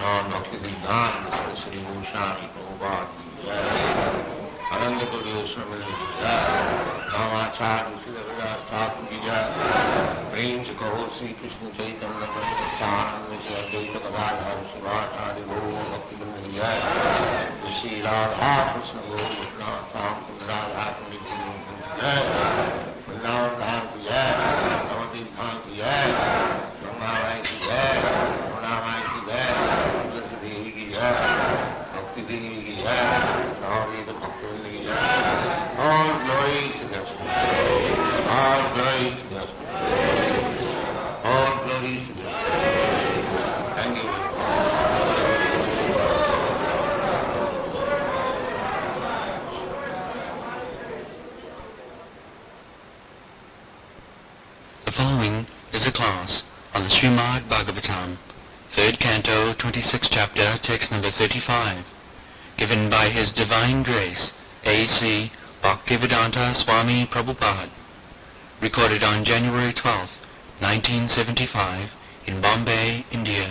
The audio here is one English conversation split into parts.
Bhakti-Siddhanta Saraswati Goswami Prabhupada ki jai. Ananda Guru Swami ki jai. Namacharya Srila Thakur ki jai. Prem se kaho Sri Krishna Chaitanya Prabhu Nityananda Shri Advaita Gadadhar Shivacharya Gaura Bhakti Vrinda ki jai. Shri Radha Krishna Gaura Sam Radha Kundi ki jai. Vrindavan Dham ki jai. Navadip Dham ki jai. Gangamai ki jai. Ramai ki jai. Tulsi Devi ki jai. Bhakti Devi ki jai. Navadip Bhakti Vrinda ki jai. All glories to God. All glories to God. All glories to God. Thank you. The following is a class on the Srimad Bhagavatam, 3rd Canto, 26th Chapter, text number 35, given by His Divine Grace, A.C. Bhaktivedanta Swami Prabhupada, recorded on January 12, 1975, in Bombay, India.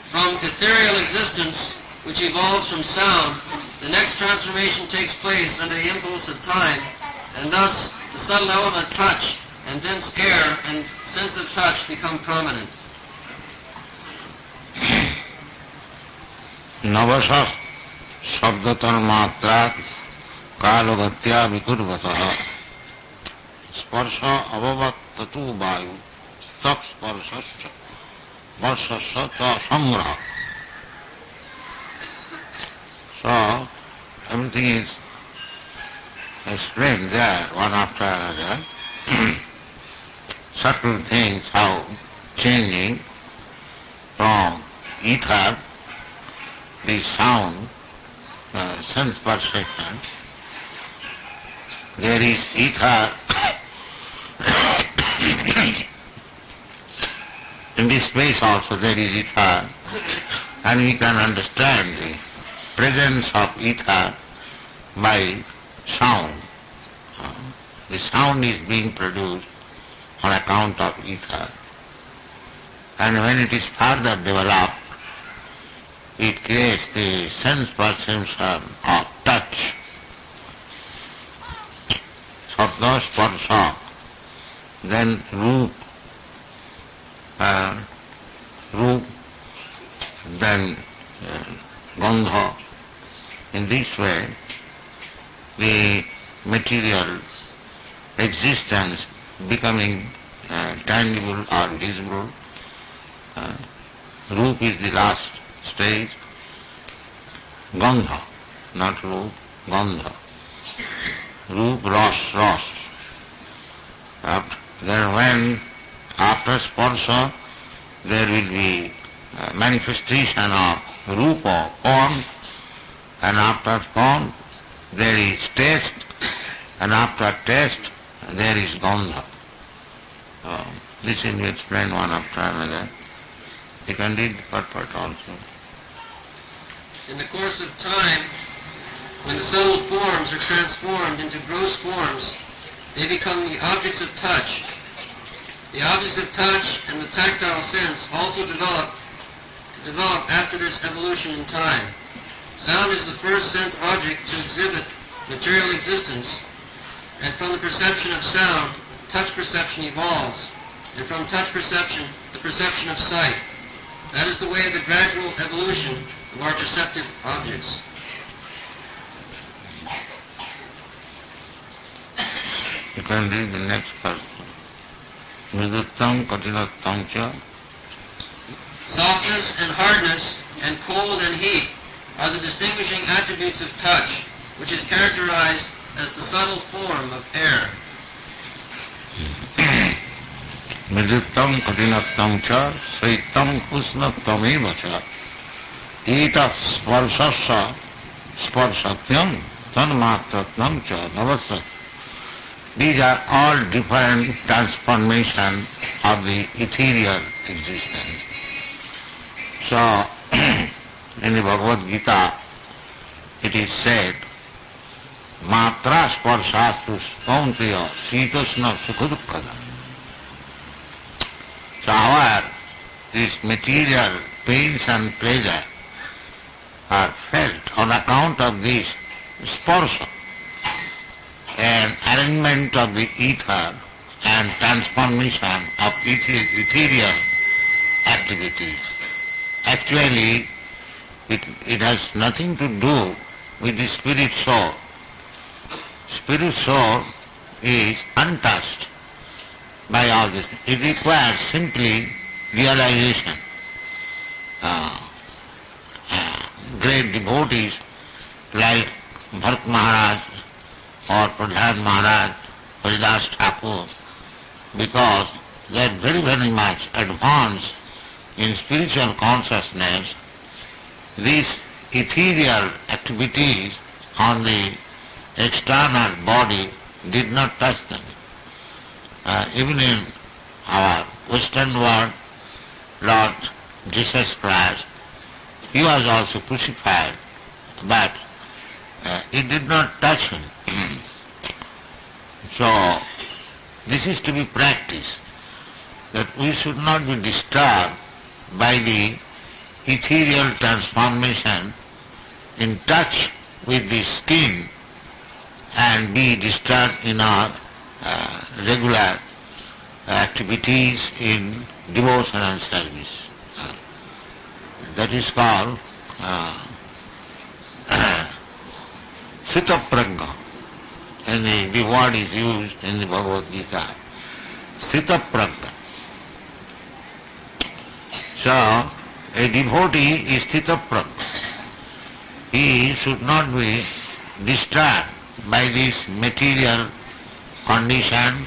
From ethereal existence, which evolves from sound, the next transformation takes place under the impulse of time, and thus the subtle element touch and dense air and sense of touch become prominent. Navasah Shabdatar Matrat Kalavatya Vikurvatah Sparsha Avavat Tatu Vayu Tak Sparsascha Varsascha Ta Samgraha. So everything is explained there one after another. Subtle things how changing from ether, the sound, sense perception. There is ether in this space also there is ether, and we can understand the presence of ether by sound. The sound is being produced on account of ether, and when it is further developed, it creates the sense perception of touch. Sabda sparsha, then roop, then gandha. In this way, the material existence becoming tangible or visible. Roop is the last stage. Gandha, not roop, gandha. Roop, ras. Then when after sparsha there will be manifestation of rupa, form, and after form there is taste, and after taste there is gandha. This will be explained one after another. You can read the purport also. In the course of time, when the subtle forms are transformed into gross forms, they become the objects of touch. The objects of touch and the tactile sense also develop after this evolution in time. Sound is the first sense object to exhibit material existence, and from the perception of sound, touch perception evolves, and from touch perception, the perception of sight. That is the way of the gradual evolution of our perceptive objects. You can read the next part. Mriduttam katinattam cha. Softness and hardness and cold and heat are the distinguishing attributes of touch, which is characterized as the subtle form of air. Mriduttam katinattam cha, saitam usnattam eva cha. Eta sparsasya sparsatyam tanmatratnam cha navasat. These are all different transformations of the ethereal existence. So, in the Bhagavad Gita, it is said, Matra sparsastu kaunteya sitosna sukhadukkada. however, these material pains and pleasure are felt on account of this sparsha, an arrangement of the ether and transformation of ethereal activities. Actually, it has nothing to do with the spirit soul. Spirit soul is untouched by all this. It requires simply realization. Great devotees like Bharat Maharaj or Prahlad Maharaj, Haridas Thakur, because they are very, very much advanced in spiritual consciousness, these ethereal activities on the external body did not touch them. Even in our Western world, Lord Jesus Christ, he was also crucified, but it did not touch him. So this is to be practiced, that we should not be disturbed by the ethereal transformation in touch with the skin and be disturbed in our regular activities in devotional service. That is called Sita Pragna. And the word is used in the Bhagavad Gita. Sita Pragna. So, a devotee is Sita Pragna. He should not be disturbed by this material condition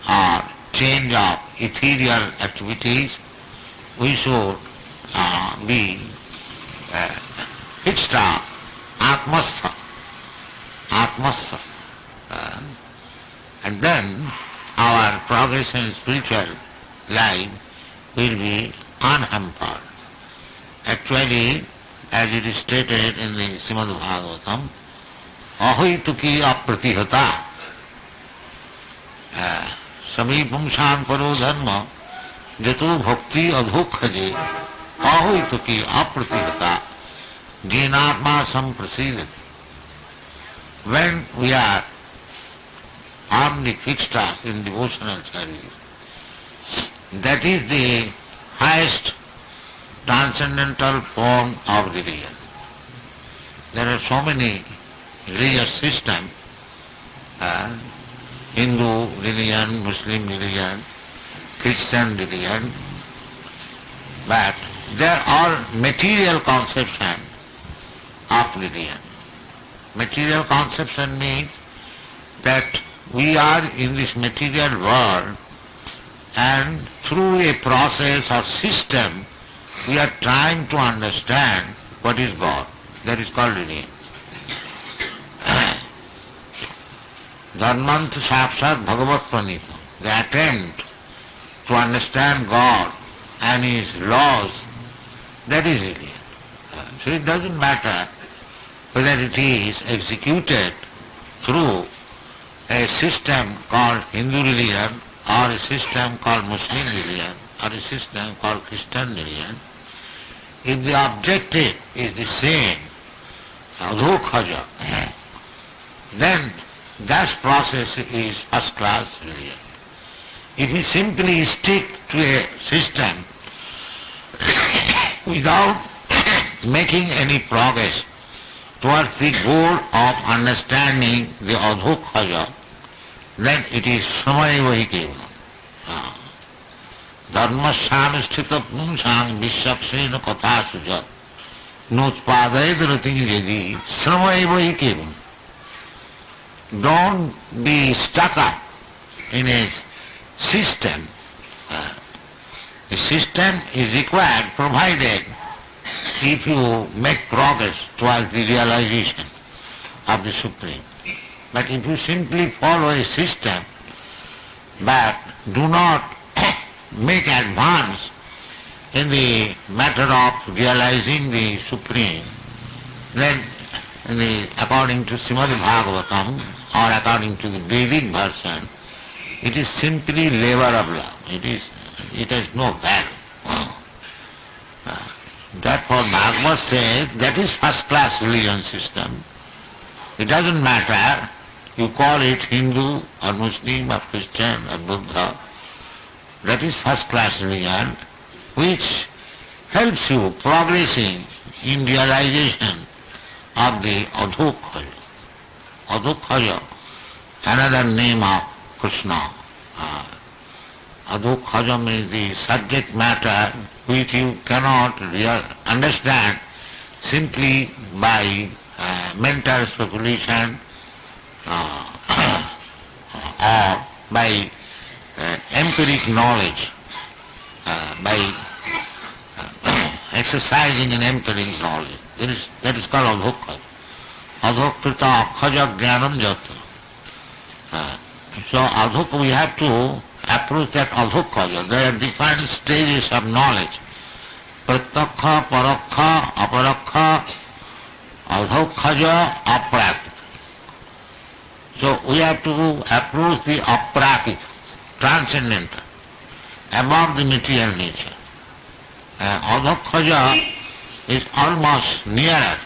or change of ethereal activities. We should be fixed on Atmastha. Atmastha. And then our progress in spiritual life will be unhampered. Actually, as it is stated in the Srimad Bhagavatam, ahoituki apratihata samipumshan paro dharma jato bhakti adhokhaje ahoituki apratihata jenatma samprasidati. When we are firmly fixed up in devotional service, that is the highest transcendental form of religion. There are so many religious systems, Hindu religion, Muslim religion, Christian religion, but they are all material conception of religion. Material conception means that we are in this material world and through a process or system we are trying to understand what is God. That is called religion. Dharmant Sakshat Bhagavat Pranita. The attempt to understand God and His laws, that is religion. So it doesn't matter whether it is executed through a system called Hindu religion or a system called Muslim religion or a system called Christian religion. If the objective is the same, adhokhaja, then that process is first class religion. If we simply stick to a system without making any progress towards the goal of understanding the adhokhaja, then it is samayeva hi kevalam. Dharmasam sthita pumsam vishaksena katha sujat notpadayat rating yadi samayeva hi kevalam. Don't be stuck up in a system. A system is required provided if you make progress towards the realization of the Supreme. But if you simply follow a system but do not make advance in the matter of realizing the Supreme, then according to Srimad Bhagavatam or according to the Vedic version, it is simply labor of love. It is it has no value. Therefore Bhagavad says that is first class religion system. It doesn't matter, you call it Hindu or Muslim or Christian or Buddha. That is first class religion which helps you progressing in realization of the Adhokhaja. Adhokhaja, another name of Krishna. Adhokhaja means the subject matter which you cannot understand simply by mental speculation or by empiric knowledge, by exercising in empiric knowledge. That is called adhokhaja. Adhokrita akhaja jnanam jata. So we have to approach that adhokhaja. There are different stages of knowledge. Pratyakha, parakha, aparakha, adhokhaja, aprakita. So we have to approach the aprakita, transcendental, above the material nature. Adhokhaja is almost nearer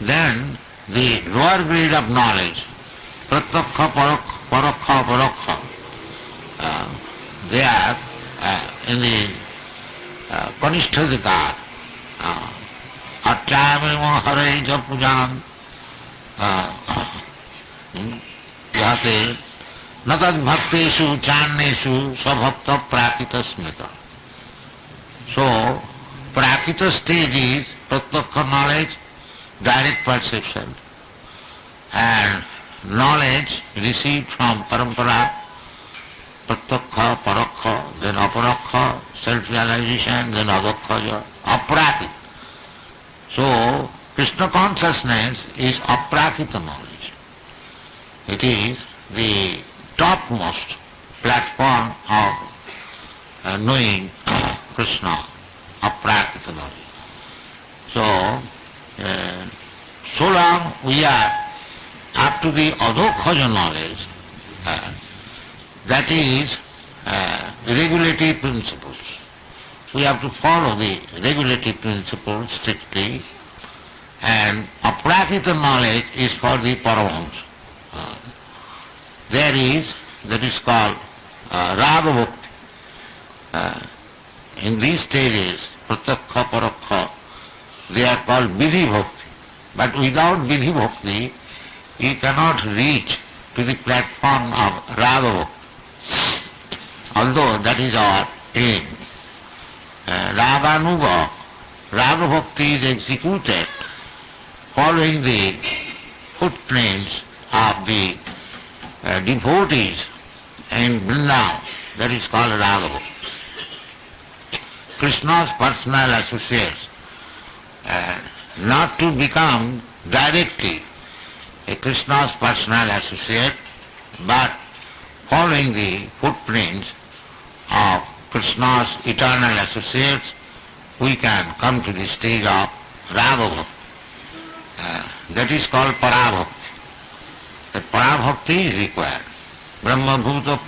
than the lower grade of knowledge. Pratyakha, parakha, aparakha. They are in the kanishtadikar. Atyamima hare japujam yate natad bhakteshu channeshu sabhakta prakita smita. So, prakita stage is pratyakha knowledge, direct perception, and knowledge received from parampara, pratyakha, parakha, then aparakha, self-realization, then adhokhaja, aprakita. So, Krishna consciousness is aprakita knowledge. It is the topmost platform of knowing Krishna, aprakita knowledge. So, so long we are up to the adhokhaja knowledge, that is regulative principles. We have to follow the regulative principles strictly, and aprakita knowledge is for the Paramahamsa. That is called raga bhakti. In these stages, pratyakha, parakha, they are called vidhi bhakti. But without vidhi bhakti, you cannot reach to the platform of raga bhakti. Although that is our aim. Raganuga, raga bhakti is executed following the footprints of the devotees in Vrindavan. That is called raga bhakti. Krishna's personal associates, not to become directly a Krishna's personal associate, but following the footprints of Krishna's eternal associates, we can come to the stage of raga bhakti. That is called parabhakti. That parabhakti is required. Brahma bhuta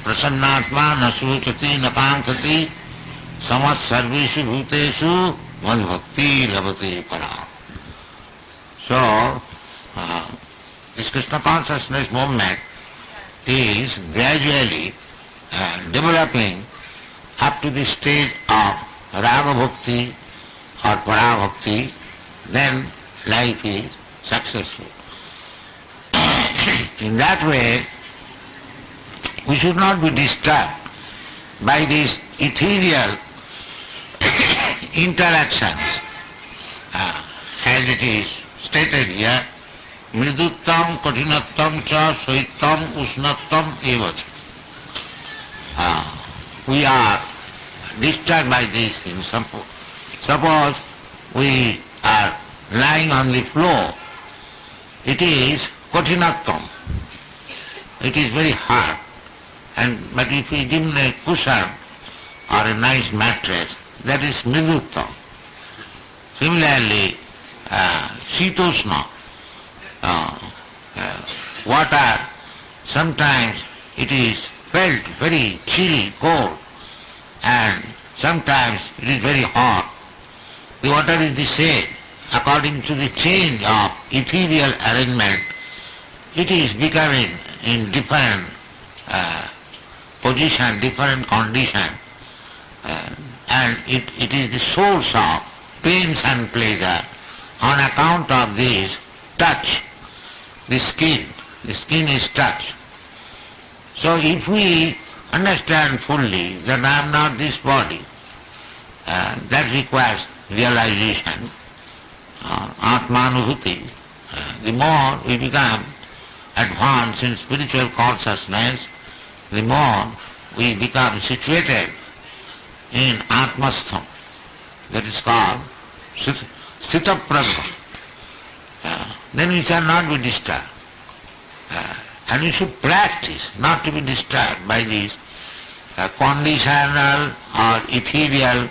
prasannatma nasukati nakankati samas sarveshu bhuteshu madbhakti labhati para. So, this Krishna consciousness movement is gradually developing up to the stage of raga bhakti or para bhakti, then life is successful. In that way, we should not be disturbed by these ethereal interactions, as it is stated here, mriduttam katinattam cha saittam usnattam evacha. We are disturbed by these things. Suppose we are lying on the floor, it is katinattam, it is very hard, but if we give a cushion or a nice mattress, that is mriduttam. Similarly, shitoshna, water, sometimes it is felt very chilly, cold, and sometimes it is very hot. The water is the same. According to the change of ethereal arrangement, it is becoming in different position, different condition, and it is the source of pains and pleasure on account of this touch, the skin. The skin is touch. So if we understand fully that I am not this body, that requires realization, Atmanubhuti. The more we become advanced in spiritual consciousness, the more we become situated in Atmastham. That is called Sthitaprajna. Then we shall not be disturbed. And we should practice not to be disturbed by these conditional or ethereal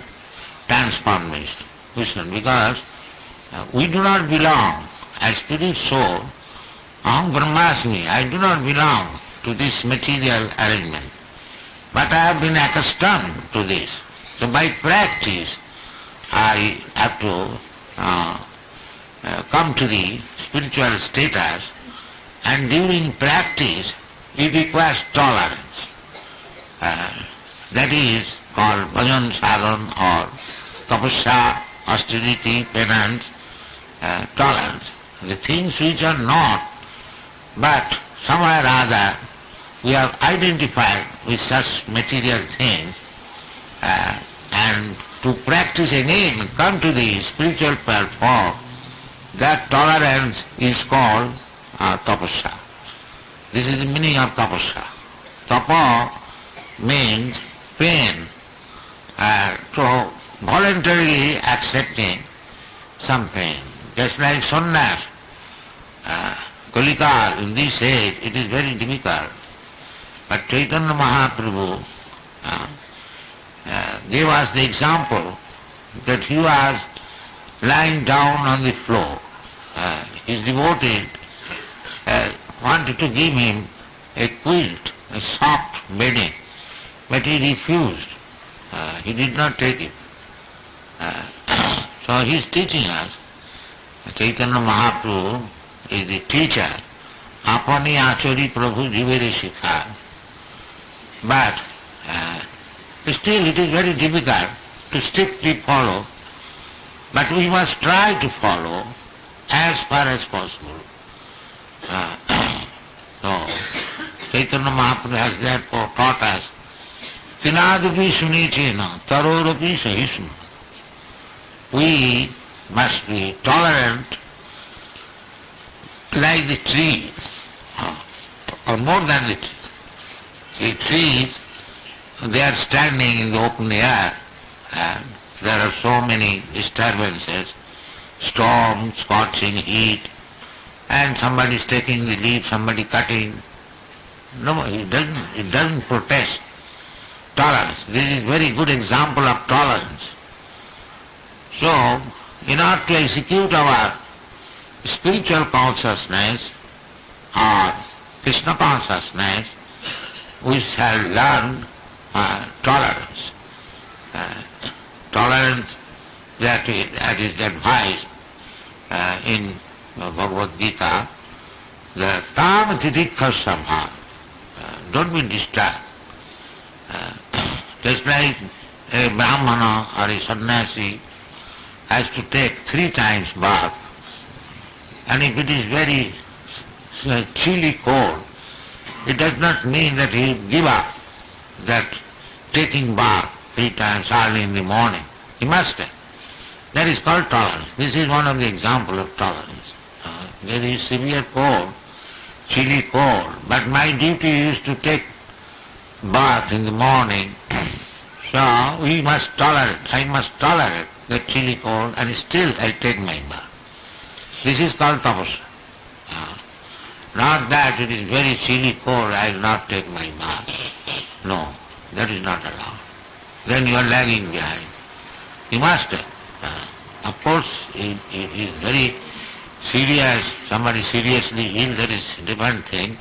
transformation. Because we do not belong as spirit soul. Aham Brahmasmi, I do not belong to this material arrangement. But I have been accustomed to this. So by practice I have to come to the spiritual status, and during practice it requires tolerance. That is called bhajan sadhan or tapasya, austerity, penance, tolerance. The things which are not, but somewhere or other we have identified with such material things, and to practice again, come to the spiritual platform, that tolerance is called tapasya. This is the meaning of tapasya. Tapa means pain, so voluntarily accepting something, just like sannyas. Kalika, in this age, it is very difficult. But Chaitanya Mahaprabhu gave us the example that he was lying down on the floor. His devotee wanted to give him a quilt, a soft bedding, but he refused. He did not take it. So he is teaching us. Chaitanya Mahaprabhu is the teacher. Apani achari Prabhu jivere shikha. But still it is very difficult to strictly follow, but we must try to follow as far as possible. So Chaitanya Mahaprabhu has therefore taught us, Tinadapi sunichena tarorapi sahisma. We must be tolerant like the tree, or more than the tree. The trees, they are standing in the open air, and there are so many disturbances, storm, scorching heat, and somebody is taking the leaf, somebody cutting. No, it doesn't protest. Tolerance. This is a very good example of tolerance. So, in order to execute our spiritual consciousness or Krishna consciousness, we shall learn tolerance. Tolerance that is advised in Bhagavad Gita, the tam titikha sabha. Don't be disturbed. Just like a brahmana or a sannyasi has to take 3 times bath, and if it is very chilly cold, it does not mean that he will give up that taking bath 3 times early in the morning. He must have. That is called tolerance. This is one of the examples of tolerance. There is severe cold, chilly cold, but my duty is to take bath in the morning, so we must tolerate. I must tolerate the chilly cold, and still I take my bath. This is called tapasya. Not that it is very chilly cold, I will not take my bath. No, that is not allowed. Then you are lagging behind. You must. Of course, it is very serious, somebody seriously ill, that is a different thing.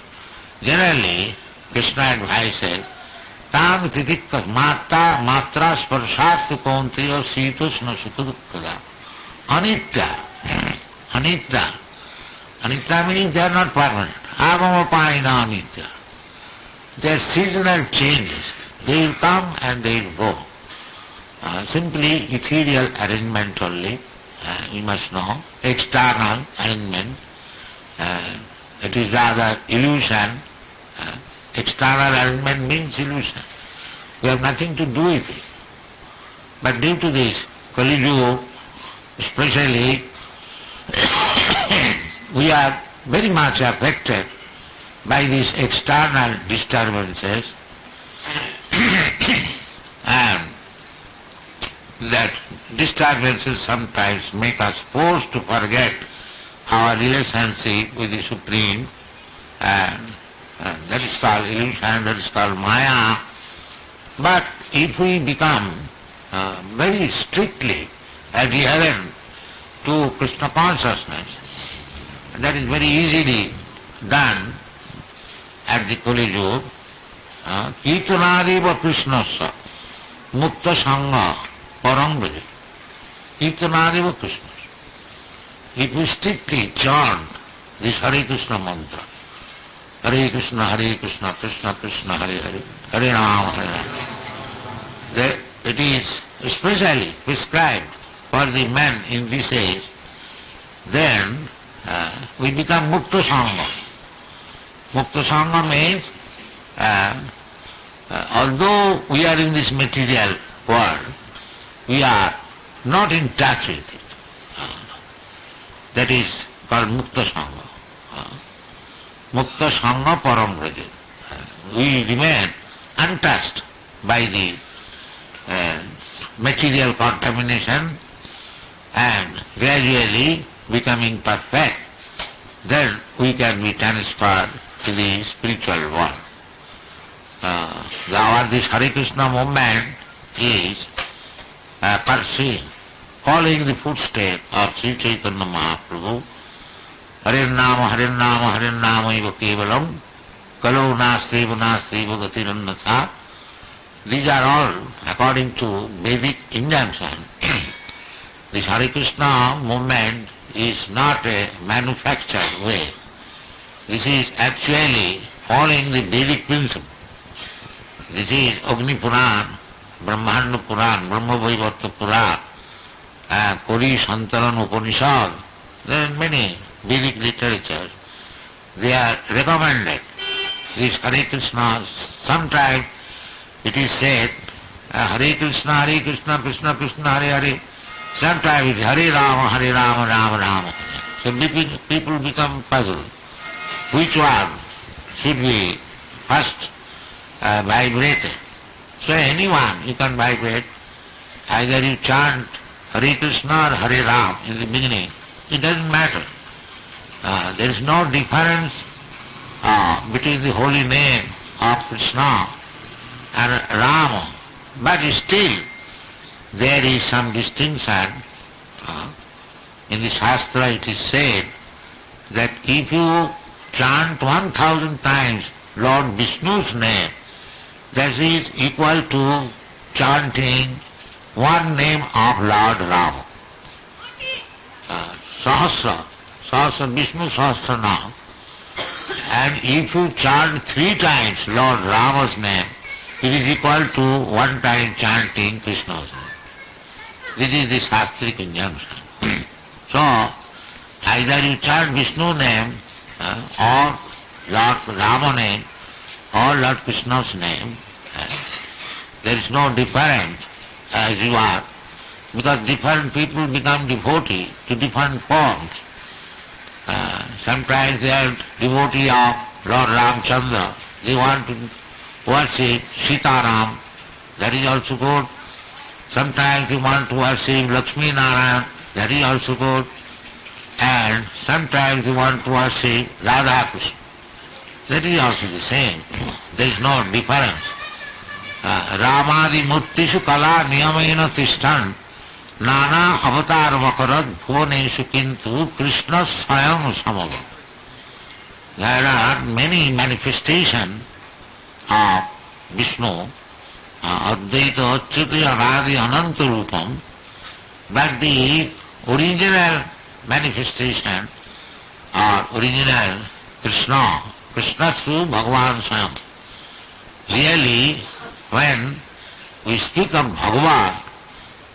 Generally, Krishna advises Tang titikka matra sparshastu kaunteya sitoshna sukha. Anitya. Anitya means they are not permanent. Agama paina anitya. They are seasonal changes. They will come and they will go. Simply ethereal arrangement only, you must know, external arrangement. It is rather illusion. External arrangement means illusion. We have nothing to do with it. But due to this Kali Yuga, especially, we are very much affected by these external disturbances and that disturbances sometimes make us forced to forget our relationship with the Supreme, and that is called illusion, that is called Maya. But if we become very strictly adherent to Krishna consciousness, that is very easily done at the Kali Yuga. Kirtanadeva Krishnasya Mukta Sangha Parambraja. Kirtanadeva Krishnasya. If we strictly chant this Hare Krishna mantra, Hare Krishna, Krishna Krishna, Hare Hare, Hare Rama, Hare Rama, it is especially prescribed for the men in this age, then we become Mukta Sangha. Mukta Sangha means although we are in this material world, we are not in touch with it. That is called Mukta Sangha. Mukta Sangha Parambraja. We remain untouched by the material contamination and gradually becoming perfect, then we can be transferred to the spiritual world. This Hare Krishna movement is pursuing, following the footsteps of Sri Chaitanya Mahaprabhu. Hare Nama eva kevalam, kalo nasteva gatirannatha. These are all according to Vedic injunction. This Hare Krishna movement is not a manufactured way. This is actually following the Vedic principle. This is Agni Puran, Brahmanda Puran, Brahma Vaivarta Puran, Kori Santaran Upanishad. There are many Vedic literatures. They are recommended. This Hare Krishna, sometimes it is said, Hare Krishna, Krishna Krishna, Hare Hare. Sometimes it is Hare Rama, Rama Rama. So people become puzzled. Which one should be first vibrated? So anyone you can vibrate. Either you chant Hare Krishna or Hare Ram in the beginning. It doesn't matter. There is no difference between the holy name of Krishna and Rama. But still there is some distinction. In the Shastra it is said that if you chant 1,000 times Lord Vishnu's name, that is equal to chanting one name of Lord Rama. Sahasra, Vishnu Sahasra Nam. And if you chant 3 times Lord Rama's name, it is equal to 1 time chanting Krishna's name. This is the Shastric injunction. So, either you chant Vishnu name or Lord Rama name or Lord Krishna's name. There is no difference as you are, because different people become devotee to different forms. Sometimes they are devotee of Lord Ramchandra. They want to worship Sitaram. That is also good. Sometimes they want to worship Lakshmi Narayan. That is also good. And sometimes they want to worship Radha Krishna. That is also the same. There is no difference. Ramadi Murtishu Kala Niyamaina Tishtan Nana Avatar Vakarad Bhuvaneshu Kintu Krishna Swayam Samava. There are many manifestations of Vishnu Advaita Achyuti Anadi Ananta Rupam, but the original manifestation or original Krishna, Krishna through Bhagavan Swam. Really, when we speak of Bhagavan,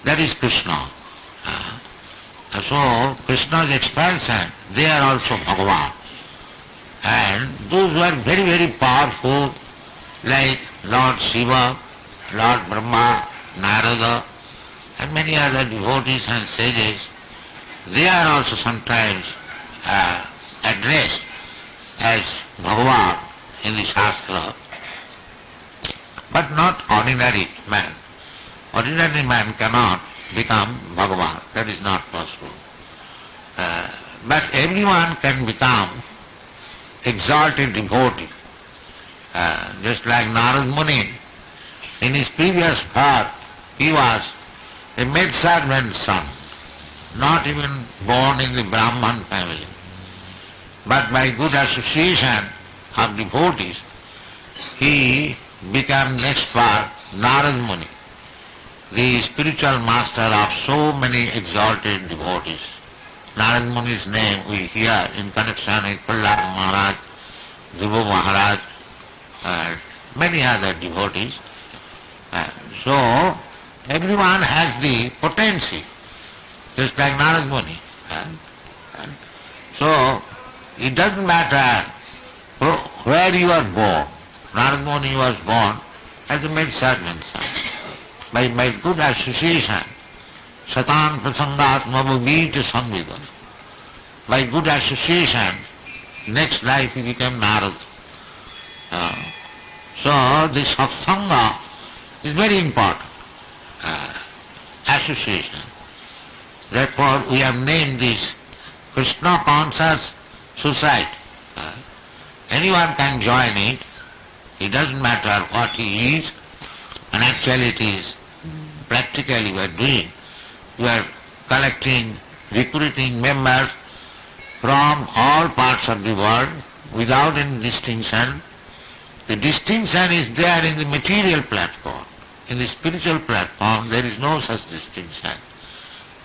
that is Krishna. So Krishna's expansion, they are also Bhagavan. And those were very, very powerful, like Lord Shiva, Lord Brahma, Narada, and many other devotees and sages. They are also sometimes addressed as Bhagavan in the Shastra, but not ordinary man. Ordinary man cannot become Bhagavan. That is not possible. But everyone can become exalted devotee. Just like Narad Muni, in his previous birth, he was a maid-servant son, not even born in the Brahman family. But by good association of devotees, he became next birth Narad Muni, the spiritual master of so many exalted devotees. Narad Muni's name we hear in connection with Prahlad Maharaj, Dhruva Maharaj, and many other devotees. So everyone has the potency, just like Narad Muni. So it doesn't matter where you are born. Narad Muni was born as a maid-servant son. By good association, Satan Prasangatma Bhavita Samvida. By good association, next life he became Narad. So this satsanga is very important. Association. Therefore we have named this Krishna Conscious Society. Anyone can join it. It doesn't matter what he is, and actually it is practically we are doing. We are collecting, recruiting members from all parts of the world without any distinction. The distinction is there in the material platform. In the spiritual platform there is no such distinction.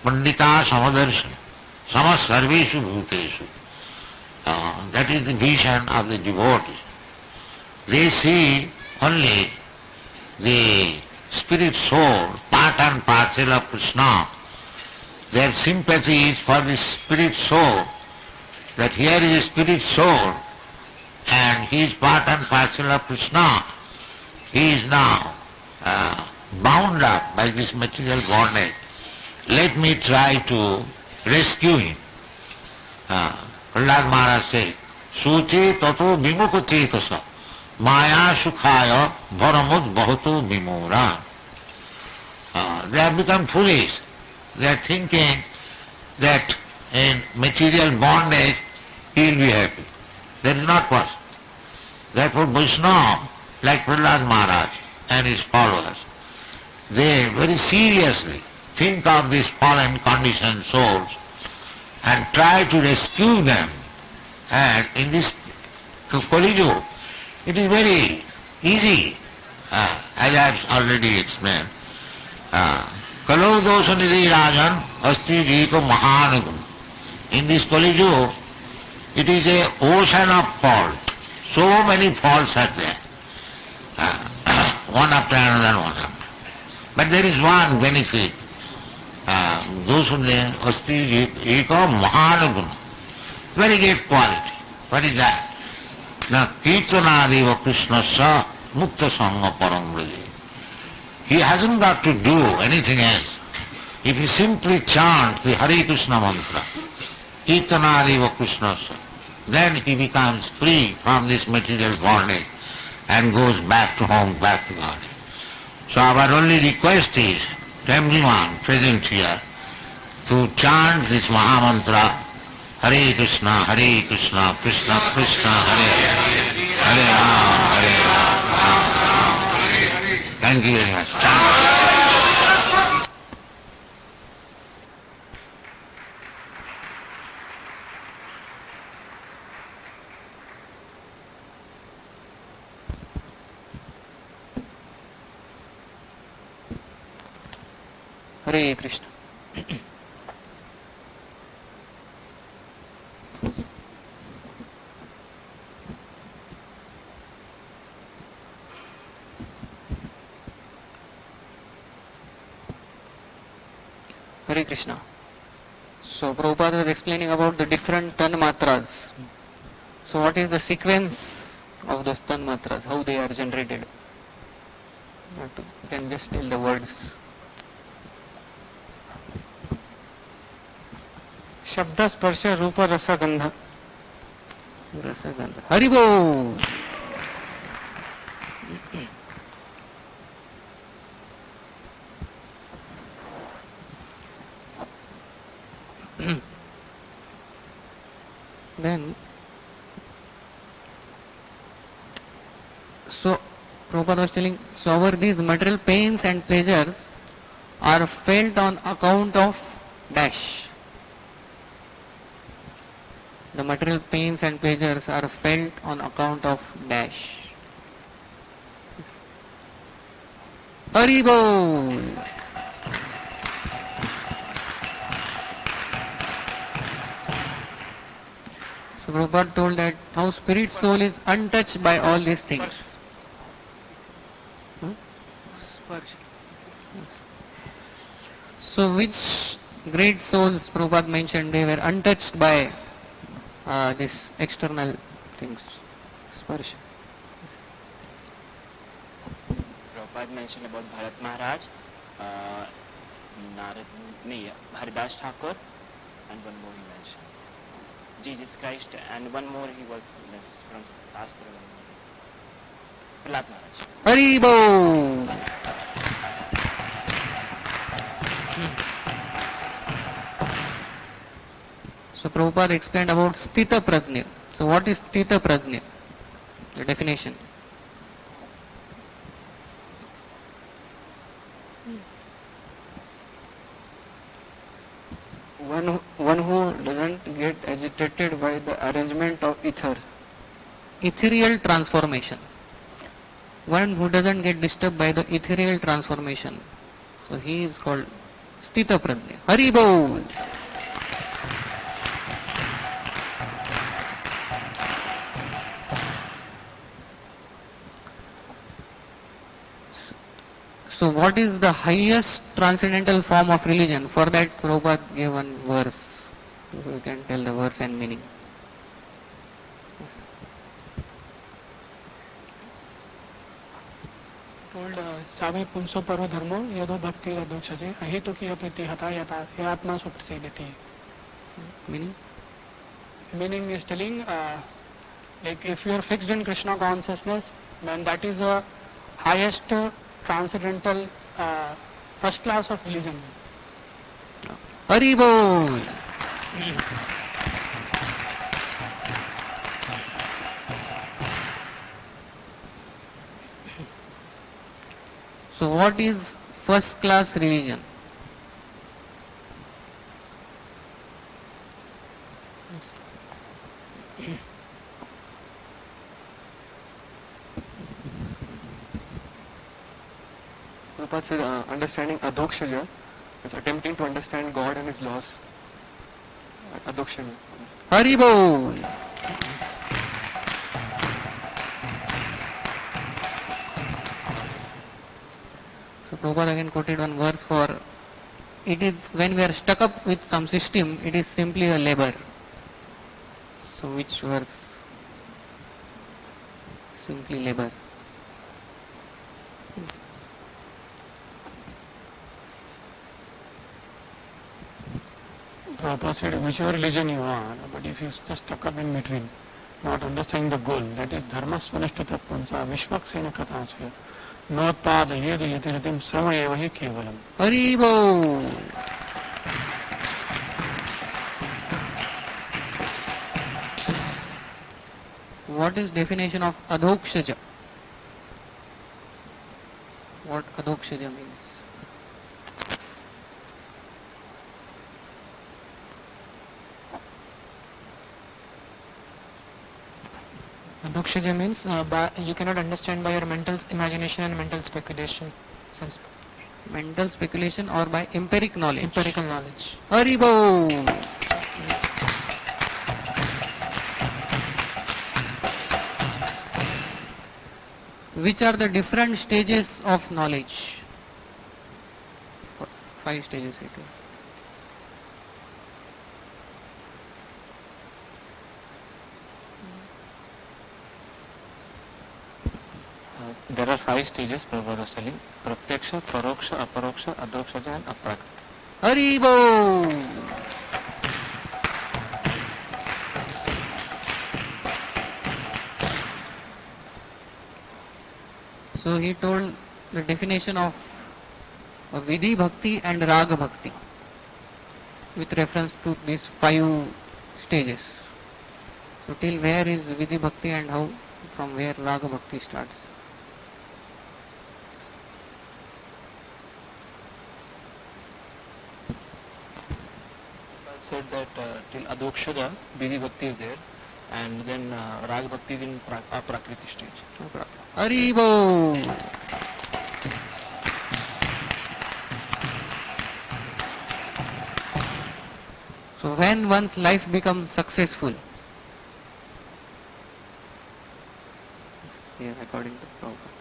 Pandita Samadarshana, Samas Sarveshu Bhuteshu. That is the vision of the devotees. They see only the spirit soul, part and parcel of Krishna. Their sympathy is for the spirit soul, that here is a spirit soul and he is part and parcel of Krishna. He is now bound up by this material bondage. Let me try to rescue him. Prahlad Maharaj says, Suche tato vimukha chetasa maya sukhaya bharamud bhato vimura. They have become foolish. They are thinking that in material bondage he will be happy. That is not possible. Therefore Vaishnava, like Prahlad Maharaj and his followers, they very seriously think of these fallen conditioned souls and try to rescue them. And in this Kali Yuga, it is very easy, as I have already explained. Kalau dosha nidhi rajan asti jiko mahanagam. In this Kali Yuga, it is a ocean of fault. So many faults are there, one after another, one after. But there is one benefit. Dosha nidhi asti jiko mahanagam. Very great quality. What is that? Now, Kirtanadeva Krishnasya Mukta Sangha Parambraji. He hasn't got to do anything else. If he simply chants the Hare Krishna mantra, Kirtanadeva Krishnasya, then he becomes free from this material bondage and goes back to home, back to God. So our only request is to everyone present here to chant this Mahamantra, Hare Krishna, Krishna Krishna, Hare Hare, Hare Rama, Rama, Hare Hare. Thank you very much. Chant. Hare Krishna. Hare Krishna. So Prabhupada was explaining about the different tanmatras. So what is the sequence of those tanmatras, how they are generated? You can just tell the words. शब्द स्पर्श रूप रस गंध. Rasagandha. Haribol. Then, so Prabhupada was telling, so our these material pains and pleasures are felt on account of dash. The material pains and pleasures are felt on account of dash. Haribol. So Prabhupada told that how spirit soul is untouched by all these things. So which great souls Prabhupada mentioned they were untouched by these external things? Sparsha. Prabhupada mentioned about Bharat Maharaj, Haridas Thakur, and one more he mentioned. Jesus Christ, and one more he was from Shastra. Prahlad Maharaj. Haribol. So Prabhupada explained about Sthita Prajna. So what is Sthita Prajna? The definition. One who doesn't get agitated by the arrangement of ether. Ethereal transformation. One who doesn't get disturbed by the ethereal transformation. So he is called Sthita Prajna. Haribol. So what is the highest transcendental form of religion? For that Prabhupada gave one verse. You can tell the verse and meaning. Yes. Told Sabe Punso Paro Dharmo Yado Bhakti Radhokshaje Ahito Ki Apriti Hata Yata He Atma Suprasiditi. Meaning? Meaning is telling like if you are fixed in Krishna consciousness, then that is the highest transcendental first class of religion. Haribol. So what is first class religion? Prabhupada said understanding Adhokshaja is attempting to understand God and His laws. Adhokshaja. Haribol. So Prabhupada again quoted one verse for it is when we are stuck up with some system, it is simply a labor. So which verse? Simply labor. Prabhupada said whichever religion you are, but if you just stuck up in between, not understanding the goal, that is dharma svanishta punsa vishvaksena kathasya notpad yed yatiratim sama eva hi kevalam. Haribol. What is definition of adhokshaja? What adhokshaja means? Adhokshaja means you cannot understand by your mental imagination and mental speculation. Sense. Mental speculation or by empiric knowledge? Empirical knowledge. Haribo! Which are the different stages of knowledge? 5 stages. There are 5 stages, Prabhupada was telling. Pratyaksha, Paroksha, Aparoksha, Adroksha and Aprakrita. Haribo! So he told the definition of Vidhi Bhakti and Raga Bhakti with reference to these 5 stages. So till where is Vidhi Bhakti and how, from where Raga Bhakti starts? Said that till Adokshada, Vidhi Bhakti is there, and then Rag Bhakti is in Aprakriti stage. Haribo! So when one's life becomes successful, yeah, according to Prabhupada.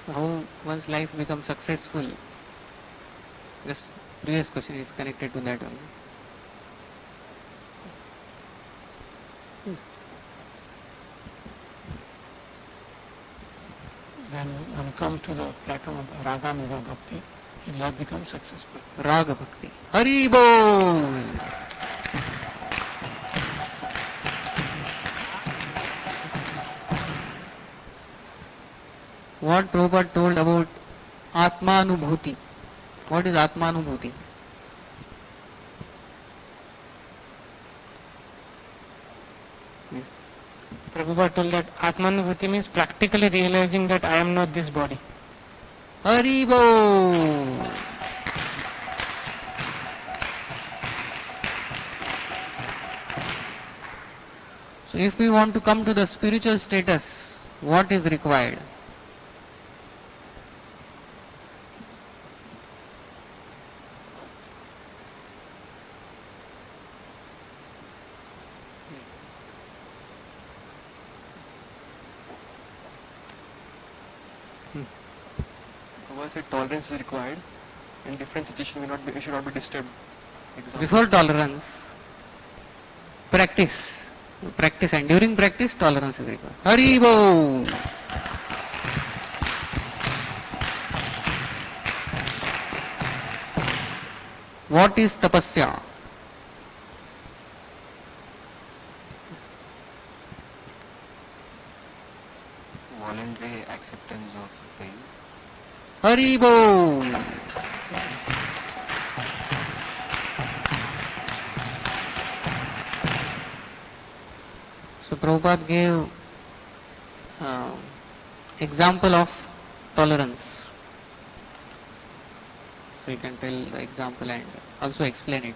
So how one's life becomes successful? This previous question is connected to that only. When one comes to the platform of Raga Mega Bhakti, his life becomes successful. Raga Bhakti. Haribo! What Prabhupada told about Atmanubhuti. What is Atmanubhuti? Yes. Prabhupada told that Atmanubhuti means practically realizing that I am not this body. Haribo! So if we want to come to the spiritual status, what is required? Prabhupada said tolerance is required. In different situations, we should not be disturbed. Example. Before tolerance, practice. Practice, and during practice, tolerance is required. Haribo! What is tapasya? Voluntary acceptance of pain. Haribo! So Prabhupada gave example of tolerance. So you can tell the example and also explain it.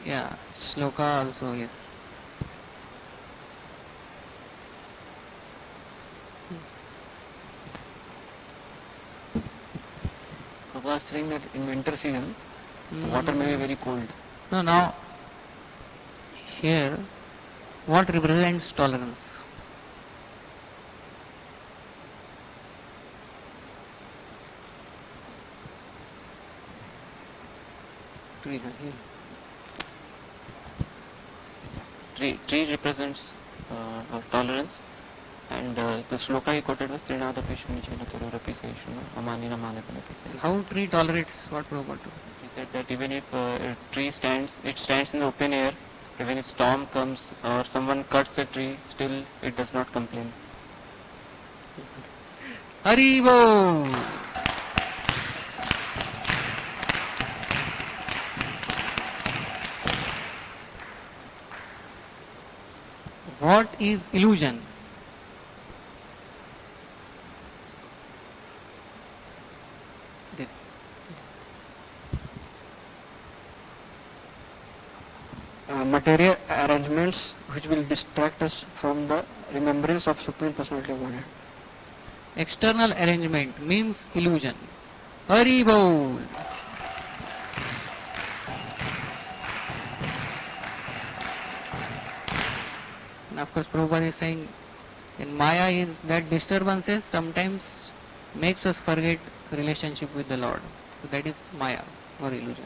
Yeah, shloka also, yes. Prabhupada was saying that in winter season, water may be very cold. No, now here, what represents tolerance? Tree, here. Tree represents tolerance, and the shloka he quoted was Trinada Pishunichena Tururapi Seshana Amanina Manapanati. How tree tolerates what Prabhupada told? He said that even if a tree stands, it stands in the open air, even if storm comes or someone cuts the tree, still it does not complain. Haribo! What is illusion? material arrangements which will distract us from the remembrance of Supreme Personality of Godhead. External arrangement means illusion. Hari Bol. And of course Prabhupada is saying in Maya is that disturbances sometimes makes us forget relationship with the Lord. So that is Maya or illusion.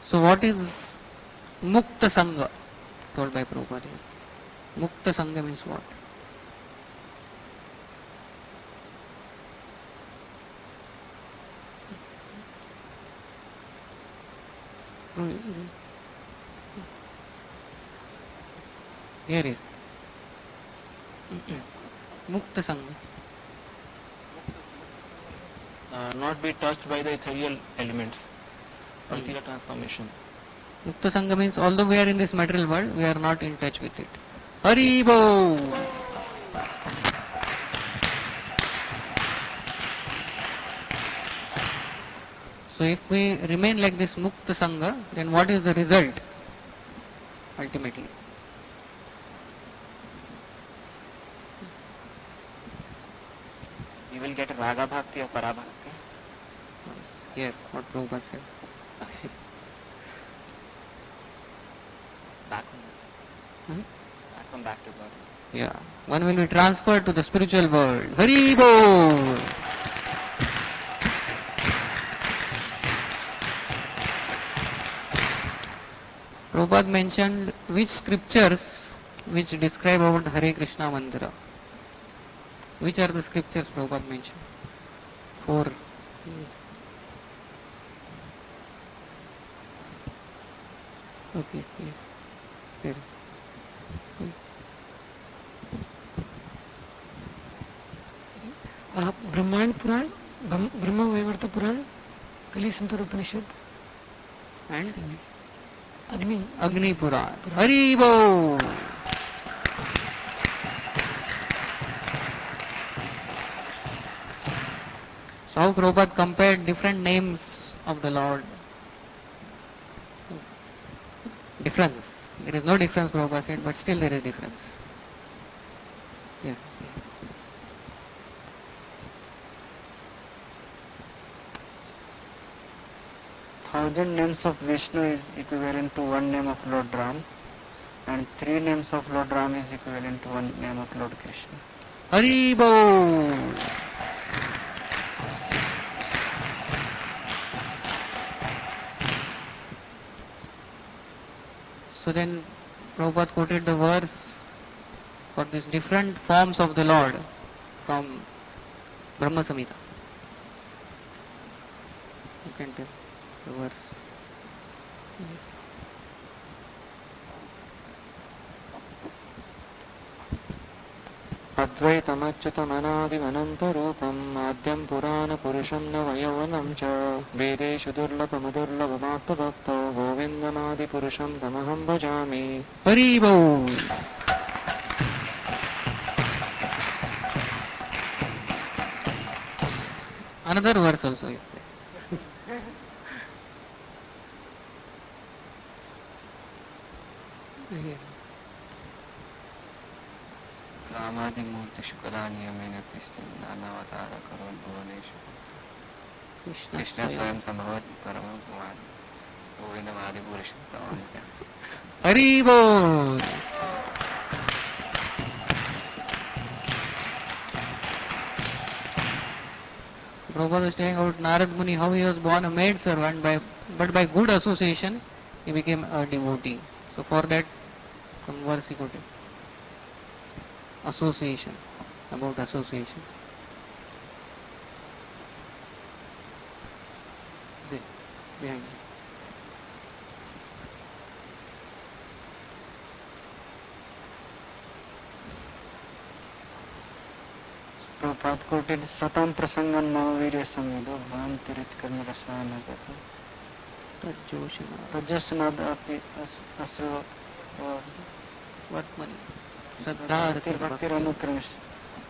So what is Mukta Sangha told by Prabhupada? Mukta Sangha means what? Here it. Mukta Sangha. Not be touched by the ethereal elements or ethereal transformation. Mukta Sangha means although we are in this material world, we are not in touch with it. Hari Bol. So if we remain like this Mukta Sangha, then what is the result ultimately? You will get Raga Bhakti or Para Bhakti. Here, what Prabhupada said. Okay. Back to God. Yeah, one will be transferred to the spiritual world. Hari Bol. Prabhupada mentioned which scriptures which describe about Hare Krishna Mandira. Which are the scriptures Prabhupada mentioned? 4. Okay. Here. ब्रह्मांड पुराण, ब्रह्म वैवर्त पुराण, कली संतर उपनिषद And अग्नि Agni Puran. Hari Bol. So how Prabhupada compared different names of the Lord. Difference. There is no difference Prabhupada said, but still there is difference. Yeah. 1,000 names of Vishnu is equivalent to one name of Lord Ram, and 3 names of Lord Ram is equivalent to one name of Lord Krishna. Hari Bol. So then Prabhupada quoted the verse for these different forms of the Lord from Brahma Samhita. You can tell the verse. अद्वैतमच्युतमनादिमनन्तरूपम् आद्यं पुराणपुरुषं नवयौवनं च वेदेषु दुर्लभमदुर्लभमात्मभक्तो गोविन्दमादिपुरुषं तमहं भजामि. हरि बोल. Another verse also is there. रामादिमूर्तिषु कलानियमेन तिष्ठन् नानावतारकरोद्भुवनेषु Krishna स्वयं सम्भवत् परमं पुमान् गोविन्दमादिपुरुषं तमहं भजामि. हरि बोल. Prabhupada was telling about Narad Muni, how he was born a maid servant, but by good association he became a devotee. So for that some verse he quoted. Association, about association. There, behind you. Prabhupada quoted Satam Prasangan Mahavirya Samvido Bhantirit Karma Rasana Gata Tajjasana Api Asra Vartmani Saddharati Bhakti.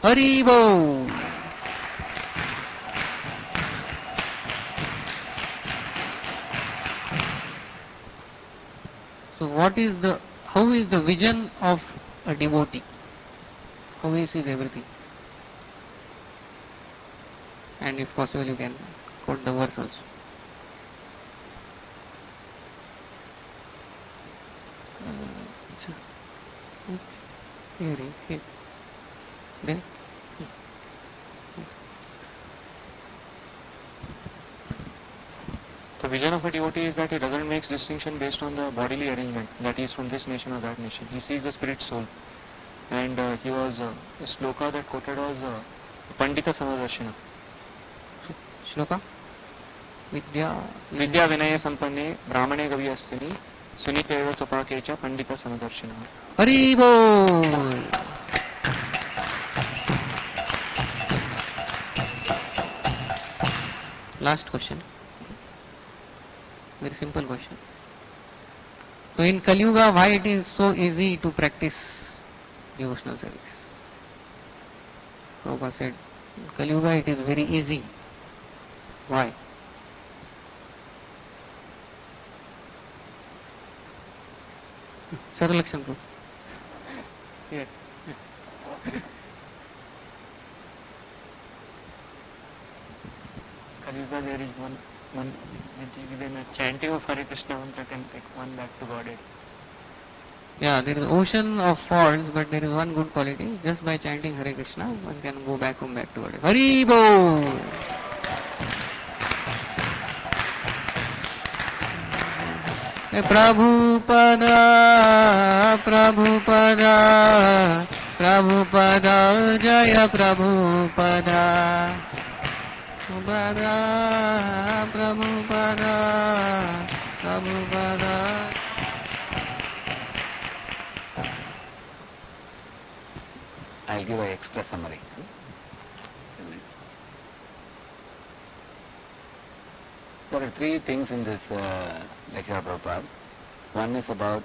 Hari Bol. how is the vision of a devotee? How he sees everything? And if possible, you can quote the verse also. Here. Then. The vision of a devotee is that he doesn't make distinction based on the bodily arrangement, that he is from this nation or that nation. He sees the spirit soul. And he was, the sloka that quoted was Pandita Samadarshina. Shloka? Vidya Vinaya Sampanne Brahmane Gavi Astini Suniteva Sopakecha Pandita Samadarshina. Hari Bol! Last question. Very simple question. So in Kali Yuga, why it is so easy to practice devotional service? Prabhupada said, in Kali Yuga it is very easy. Why? Saralakshan Prabhu. Here. Kali Yuga there is one within a chanting of Hare Krishna mantra can take one back to Godhead. Yeah, there is ocean of faults, but there is one good quality. Just by chanting Hare Krishna, one can go back home, back to God. Hari Bol! Prabhupada, Prabhupada, Prabhupada, Jaya Prabhupada. Prabhupada, Prabhupada, Prabhupada. I'll give an express summary. There are three things in this lecture of Prabhupada. One is about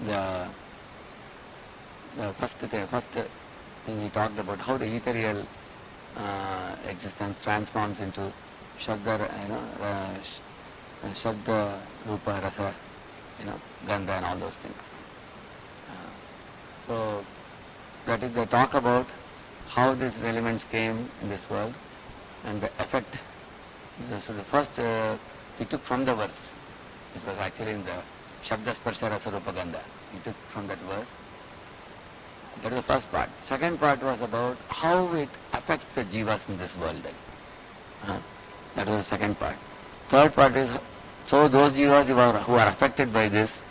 the first thing we talked about, how the ethereal existence transforms into Shadda, Shadda, Rupa, Rasa, Gandha and all those things. So that is the talk about how these elements came in this world and the effect. So the first he took from the verse. It was actually in the Shabda Sparsha Rasa Rupa Gandha. He took from that verse. That is the first part. Second part was about how it affects the jivas in this world. That was the second part. Third part is, so those jivas who are affected by this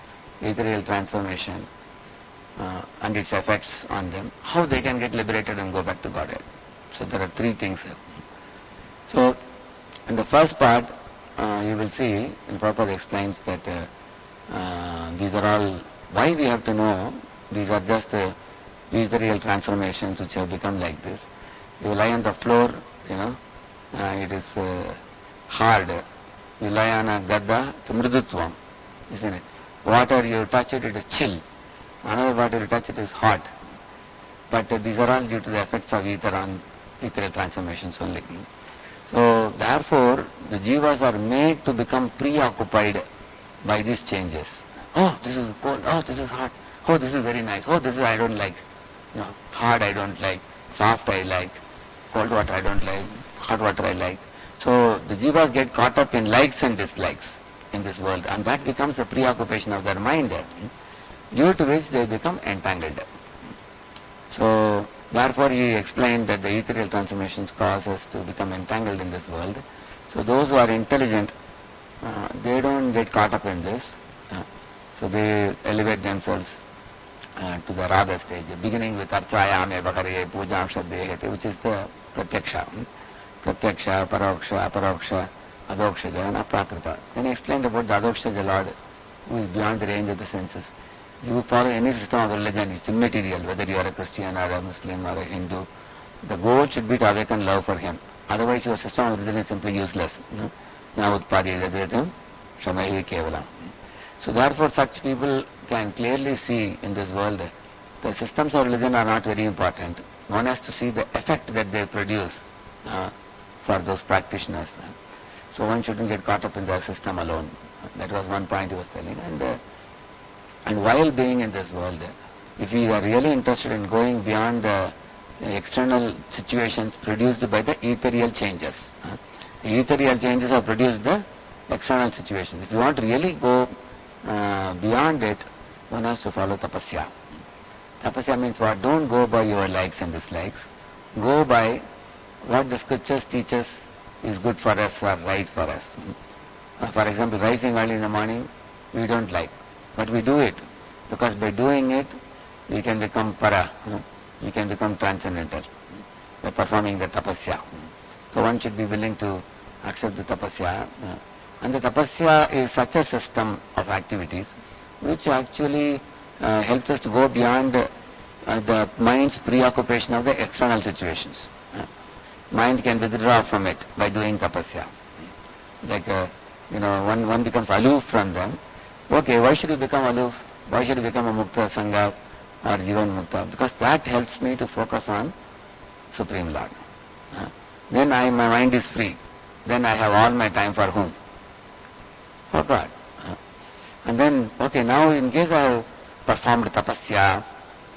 ethereal transformation and its effects on them, how they can get liberated and go back to Godhead. So there are three things here. So in the first part, you will see, and Prabhupada explains that these are all, why we have to know, these are just ethereal transformations which have become like this. You lie on the floor, it is hard. You lie on a gadda, to mridutvam, isn't it? Water you touch it, it is chill. Another water you touch it is hot. But these are all due to the effects of ether on ethereal transformations only. So therefore, the jivas are made to become preoccupied by these changes. Oh, this is cold. Oh, this is hot. Oh, this is very nice. Oh, this is I don't like. Hard I don't like. Soft I like. Cold water I don't like. Hot water I like. So the jivas get caught up in likes and dislikes in this world, and that becomes the preoccupation of their mind, due to which they become entangled. So therefore he explained that the ethereal transformations cause us to become entangled in this world. So those who are intelligent, they don't get caught up in this. So they elevate themselves to the raga stage, beginning with archayame bhakare pujam shraddhayate, which is the pratyaksha. Pratyaksha, paroksha, aparoksha, adokshaja and aprakrita. Then he explained about the adokshaja Lord, who is beyond the range of the senses. You follow any system of religion, it's immaterial, whether you are a Christian or a Muslim or a Hindu. The goal should be to awaken love for him. Otherwise your system of religion is simply useless. Na utpadi yadvetam shamahi kevalam. So therefore such people can clearly see in this world that the systems of religion are not very important. One has to see the effect that they produce for those practitioners. So one shouldn't get caught up in the system alone. That was one point he was telling. And And while being in this world, if we are really interested in going beyond the external situations produced by the ethereal changes, the ethereal changes have produced the external situations. If you want to really go beyond it, one has to follow tapasya. Tapasya means what? Don't go by your likes and dislikes. Go by what the scriptures teach us is good for us or right for us. For example, rising early in the morning, we don't like, but we do it because by doing it, we can become para, we can become transcendental by performing the tapasya. So one should be willing to accept the tapasya. And the tapasya is such a system of activities which actually helps us to go beyond the mind's preoccupation of the external situations. Mind can withdraw from it by doing tapasya. Like, one becomes aloof from them. Okay, why should you become aloof? Why should you become a mukta sangha or jivan mukta? Because that helps me to focus on Supreme Lord. Then my mind is free. Then I have all my time for whom? For God. And then, okay, now in case I have performed tapasya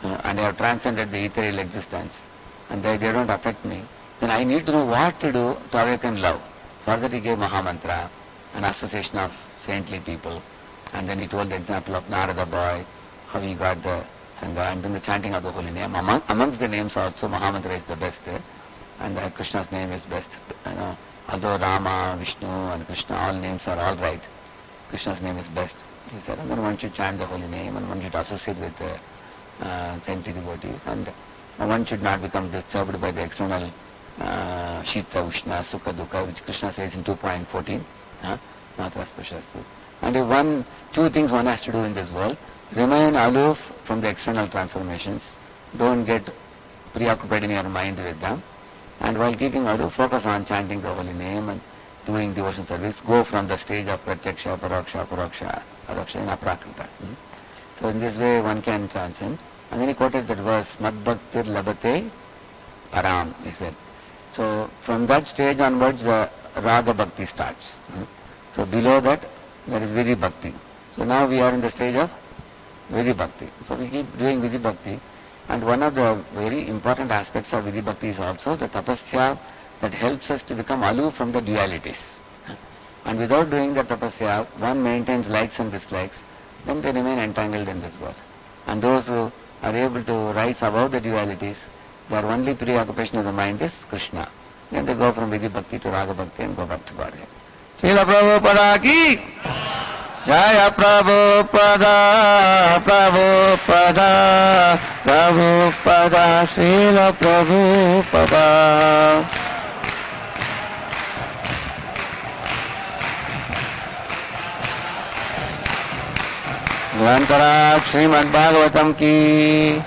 and I have transcended the ethereal existence and they don't affect me, then I need to know what to do to awaken love. For that he gave Mahamantra, an association of saintly people, and then he told the example of Narada boy, how he got the Sangha, and then the chanting of the holy name. Amongst the names also, Mahamantra is the best, and Krishna's name is best. Although Rama, Vishnu and Krishna, all names are all right, Krishna's name is best. He said, and then one should chant the holy name, and one should associate with saintly devotees, and one should not become disturbed by the external Shita, Ushna, Sukha, Dukha, which Krishna says in 2.14. Matra Spashastu. And if two things one has to do in this world: remain aloof from the external transformations, don't get preoccupied in your mind with them, and while keeping aloof, focus on chanting the holy name and doing devotion service. Go from the stage of pratyaksha, paraksha, paraksha, adaksha and aprakrita. So in this way one can transcend. And then he quoted that verse, Mad Bhaktir Labate Param, he said. So from that stage onwards the Raga Bhakti starts. So below that there is Vidhi Bhakti. So now we are in the stage of Vidhi Bhakti. So we keep doing Vidhi Bhakti, and one of the very important aspects of Vidhi Bhakti is also the tapasya that helps us to become aloof from the dualities. And without doing the tapasya, one maintains likes and dislikes, then they remain entangled in this world. And those who are able to rise above the dualities, their only preoccupation of the mind is Krishna. Then they go from Vidhi Bhakti to Raga Bhakti and go back to Godhead. Srila Prabhupada ki Jaya Prabhupada, Prabhupada, Prabhupada, Srila Prabhupada. Grantara Srimad Bhagavatam ki